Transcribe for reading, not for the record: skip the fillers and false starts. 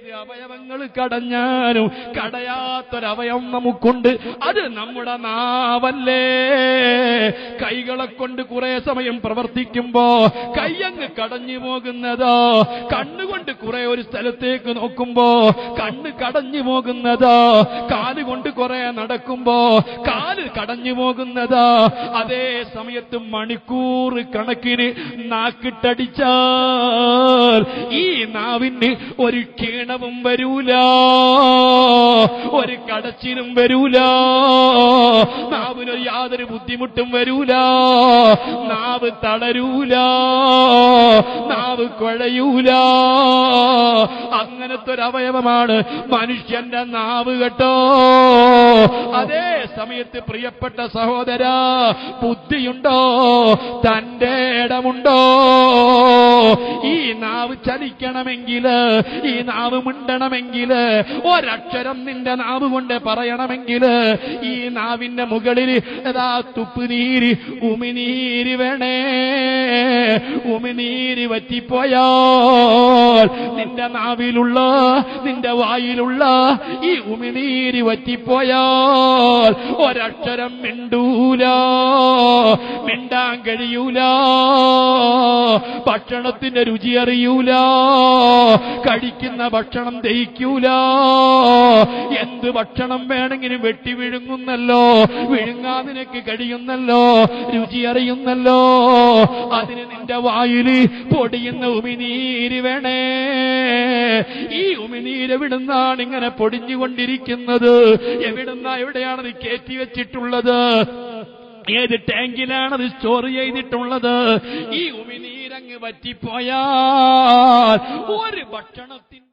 ഏത് അവയവങ്ങൾ കടഞ്ഞാലും കടയാത്തൊരവയവം നമുക്കുണ്ട്. അത് നമ്മുടെ നാവല്ലേ. കൈകളെ കൊണ്ട് കുറെ സമയം പ്രവർത്തിക്കുമ്പോ കൈയങ്ങ് കടഞ്ഞു പോകുന്നതോ, കണ്ണുകൊണ്ട് കുറെ ഒരു സ്ഥലത്തേക്ക് നോക്കുമ്പോ കണ്ണ് കടഞ്ഞു പോകുന്നതോ, കാലുകൊണ്ട് കുറെ നടക്കുമ്പോ കാല് കടഞ്ഞു പോകുന്നതോ, അതേ സമയത്ത് മണിക്കൂർ കണക്കിന് നാക്കിട്ടടിച്ചാൽ ഈ നാവിന് ഒരു ക്ഷീണവും വരൂല, ഒരു കടച്ചിലും വരൂല, നാവിന് യാതൊരു ബുദ്ധിമുട്ടും വരൂല, നാവ് തളരൂല, നാവ് കുഴയൂല. അങ്ങനത്തെ ഒരു അവയവമാണ് മനുഷ്യന്റെ നാവ് കേട്ടോ. അതേ സമയത്ത് പ്രിയപ്പെട്ട സഹോദര, ബുദ്ധിയുണ്ടോ? തന്റെ ഇടമുണ്ടോ? ഈ നാവ് ചലിക്കണമെങ്കിൽ, ഈ നാവ് മിണ്ടണമെങ്കിൽ, ഒരക്ഷരം നിന്റെ നാവ് കൊണ്ട് പറയണമെങ്കിൽ ഈ നാവിന്റെ മുകളിൽ തുപ്പുനീര്, ഉമിനീര് വേണേ. ഉമിനീര് വറ്റിപ്പോയാൽ നിന്റെ നാവിലുള്ള, നിന്റെ വായിലുള്ള ഈ ഉമിനീര് വറ്റിപ്പോയാൽ ഒരക്ഷരം മിണ്ടൂല, മിണ്ടാൻ കഴിയൂല, ഭക്ഷണത്തിന്റെ രുചി അറിയൂല, കഴിക്കുന്ന ഭക്ഷണം ദഹിക്കൂല. എന്ത് ഭക്ഷണം വേണമെങ്കിലും വെട്ടി വിഴുങ്ങുന്നല്ലോ, വിഴുങ്ങാൻ നിനക്ക് കഴിയുന്നല്ലോ, രുചി അറിയുന്നല്ലോ. അതിന് നിന്റെ വായില് പൊടിയുന്ന ഉമിനീര് വേണേ. ഈ ഉമിനീര് എവിടുന്നാണ് ഇങ്ങനെ പൊടിഞ്ഞുകൊണ്ടിരിക്കുന്നത്? എവിടെയാണത് കയറ്റി വെച്ചിട്ടുള്ളത്? ഏത് ടാങ്കിലാണത് സ്റ്റോർ ചെയ്തിട്ടുള്ളത്? ഈ ഉമിനീരങ്ങ് പറ്റിപ്പോയാൽ ഒരു ഭക്ഷണത്തിന്